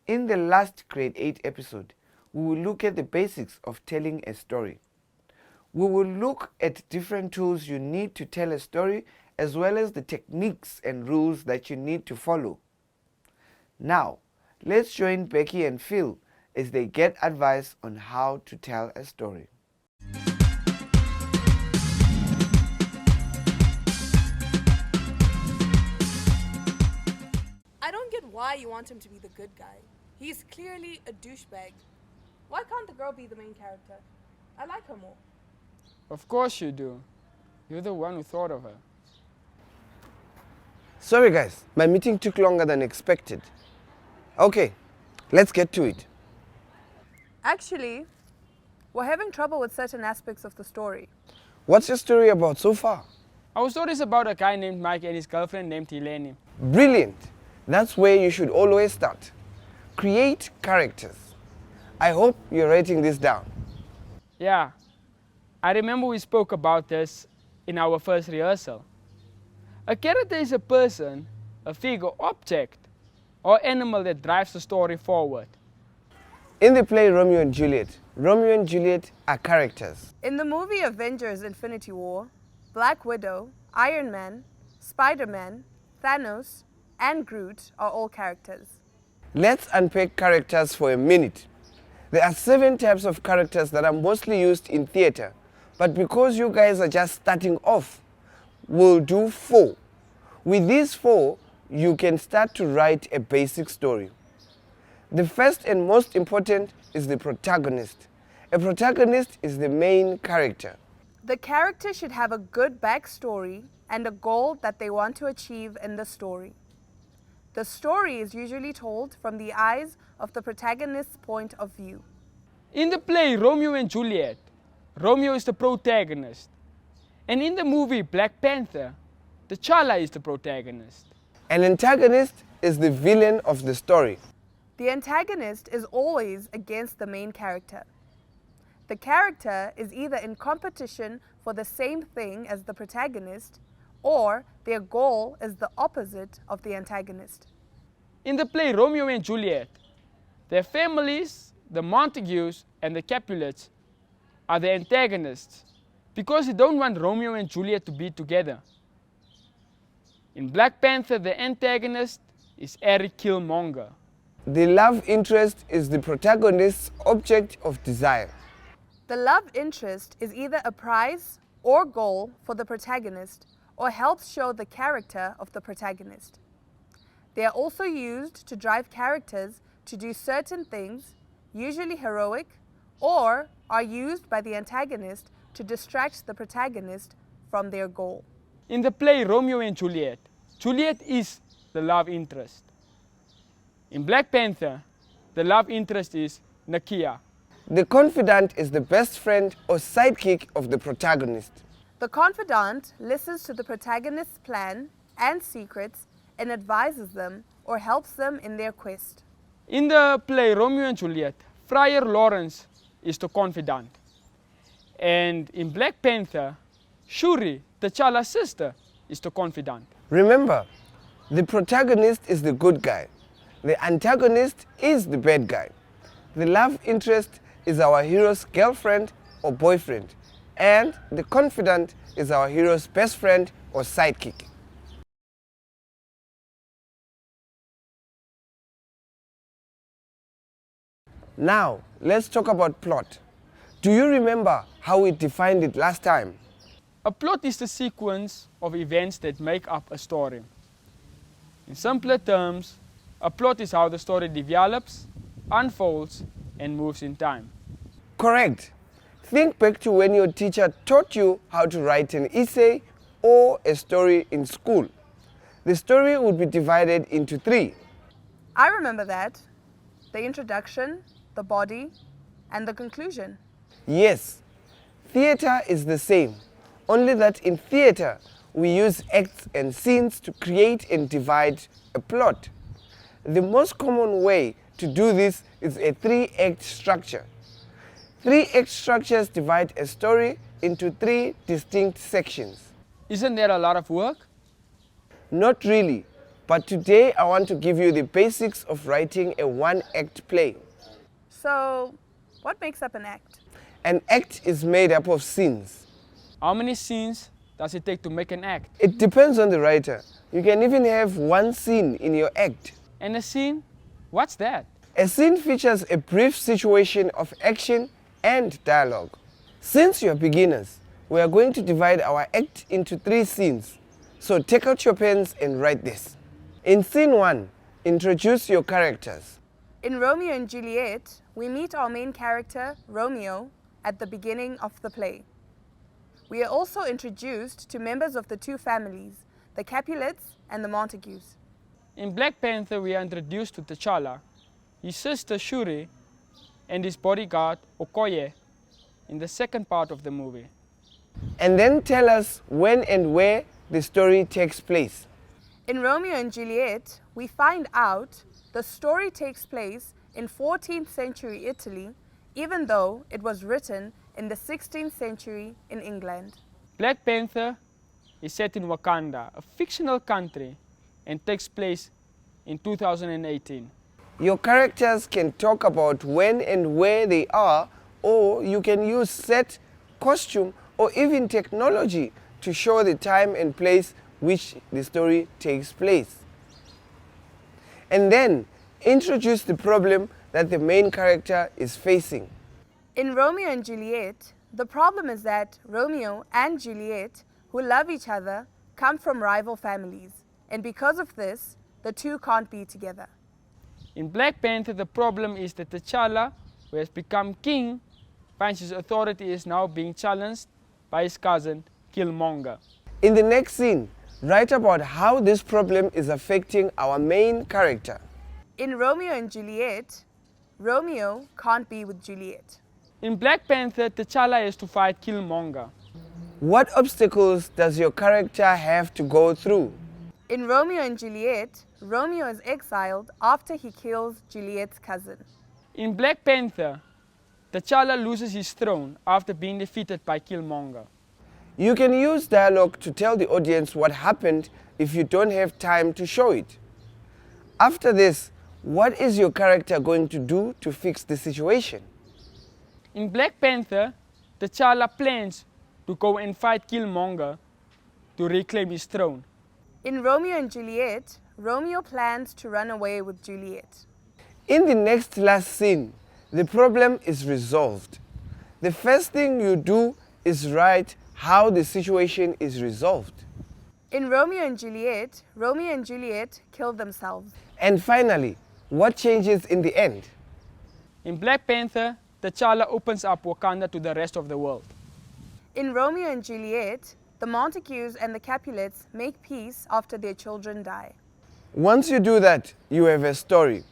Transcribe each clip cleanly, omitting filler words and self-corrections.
In the last grade 8 episode, we will look at the basics of telling a story. We will look at different tools you need to tell a story, as well as the techniques and rules that you need to follow. Now, let's join Becky and Phil as they get advice on how to tell a story. I don't get why you want him to be the good guy. He is clearly a douchebag. Why can't the girl be the main character? I like her more. Of course you do. You're the one who thought of her. Sorry guys, my meeting took longer than expected. Okay, let's get to it. Actually, we're having trouble with certain aspects of the story. What's your story about so far? Our story is about a guy named Mike and his girlfriend named Helene. Brilliant! That's where you should always start. Create characters. I hope you're writing this down. Yeah, I remember we spoke about this in our first rehearsal. A character is a person, a figure, object, or animal that drives the story forward. In the play Romeo and Juliet are characters. In the movie Avengers Infinity War, Black Widow, Iron Man, Spider-Man, Thanos, and Groot are all characters. Let's unpack characters for a minute. There are 7 types of characters that are mostly used in theater, but because you guys are just starting off, we'll do 4. With these 4, you can start to write a basic story. The first and most important is the protagonist. A protagonist is the main character. The character should have a good backstory and a goal that they want to achieve in the story. The story is usually told from the eyes of the protagonist's point of view. In the play Romeo and Juliet, Romeo is the protagonist. And in the movie Black Panther, T'Challa is the protagonist. An antagonist is the villain of the story. The antagonist is always against the main character. The character is either in competition for the same thing as the protagonist, or their goal is the opposite of the antagonist. In the play Romeo and Juliet, their families, the Montagues and the Capulets, are the antagonists because they don't want Romeo and Juliet to be together. In Black Panther, the antagonist is Eric Killmonger. The love interest is the protagonist's object of desire. The love interest is either a prize or goal for the protagonist, or helps show the character of the protagonist. They are also used to drive characters to do certain things, usually heroic, or are used by the antagonist to distract the protagonist from their goal. In the play Romeo and Juliet, Juliet is the love interest. In Black Panther, the love interest is Nakia. The confidant is the best friend or sidekick of the protagonist. The confidant listens to the protagonist's plan and secrets and advises them or helps them in their quest. In the play Romeo and Juliet, Friar Lawrence is the confidant. And in Black Panther, Shuri, T'Challa's sister, is the confidant. Remember, the protagonist is the good guy. The antagonist is the bad guy. The love interest is our hero's girlfriend or boyfriend, and the confidant is our hero's best friend or sidekick. Now, let's talk about plot. Do you remember how we defined it last time? A plot is the sequence of events that make up a story. In simpler terms, a plot is how the story develops, unfolds, and moves in time. Correct. Think back to when your teacher taught you how to write an essay or a story in school. The story would be divided into 3. I remember that. The introduction, the body, and the conclusion. Yes, theater is the same, only that in theater we use acts and scenes to create and divide a plot. The most common way to do this is a 3-act structure. 3-act structures divide a story into 3 distinct sections. Isn't there a lot of work? Not really. But today I want to give you the basics of writing a one-act play. So, what makes up an act? An act is made up of scenes. How many scenes does it take to make an act? It depends on the writer. You can even have one scene in your act. And a scene? What's that? A scene features a brief situation of action and dialogue. Since you're beginners, we are going to divide our act into 3 scenes. So take out your pens and write this. In scene 1, introduce your characters. In Romeo and Juliet, we meet our main character, Romeo, at the beginning of the play. We are also introduced to members of the 2 families, the Capulets and the Montagues. In Black Panther, we are introduced to T'Challa, his sister Shuri, and his bodyguard Okoye in the second part of the movie. And then tell us when and where the story takes place. In Romeo and Juliet, we find out the story takes place in 14th century Italy, even though it was written in the 16th century in England. Black Panther is set in Wakanda, a fictional country, and takes place in 2018. Your characters can talk about when and where they are, or you can use set, costume, or even technology to show the time and place which the story takes place. And then introduce the problem that the main character is facing. In Romeo and Juliet, the problem is that Romeo and Juliet, who love each other, come from rival families, and because of this, the 2 can't be together. In Black Panther, the problem is that T'Challa, who has become king, finds his authority is now being challenged by his cousin, Killmonger. In the next scene, write about how this problem is affecting our main character. In Romeo and Juliet, Romeo can't be with Juliet. In Black Panther, T'Challa is to fight Killmonger. What obstacles does your character have to go through? In Romeo and Juliet, Romeo is exiled after he kills Juliet's cousin. In Black Panther, T'Challa loses his throne after being defeated by Killmonger. You can use dialogue to tell the audience what happened if you don't have time to show it. After this, what is your character going to do to fix the situation? In Black Panther, T'Challa plans to go and fight Killmonger to reclaim his throne. In Romeo and Juliet, Romeo plans to run away with Juliet. In the next last scene, the problem is resolved. The first thing you do is write how the situation is resolved. In Romeo and Juliet kill themselves. And finally, what changes in the end? In Black Panther, T'Challa opens up Wakanda to the rest of the world. In Romeo and Juliet, the Montagues and the Capulets make peace after their children die. Once you do that, you have a story.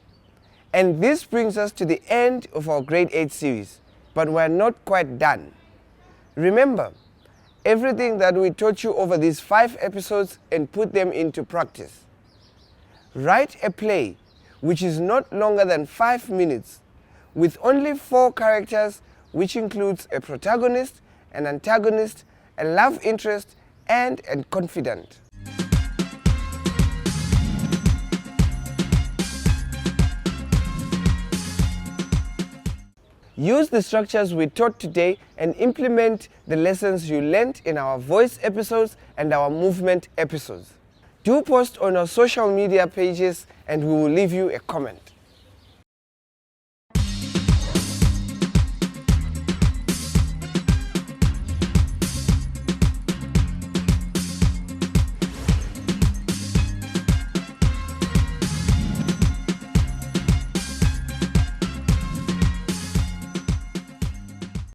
And this brings us to the end of our Grade 8 series, but we're not quite done. Remember, everything that we taught you over these 5 episodes and put them into practice. Write a play which is not longer than 5 minutes with only 4 characters, which includes a protagonist, an antagonist, a love interest, and a confidant. Use the structures we taught today and implement the lessons you learned in our voice episodes and our movement episodes. Do post on our social media pages and we will leave you a comment.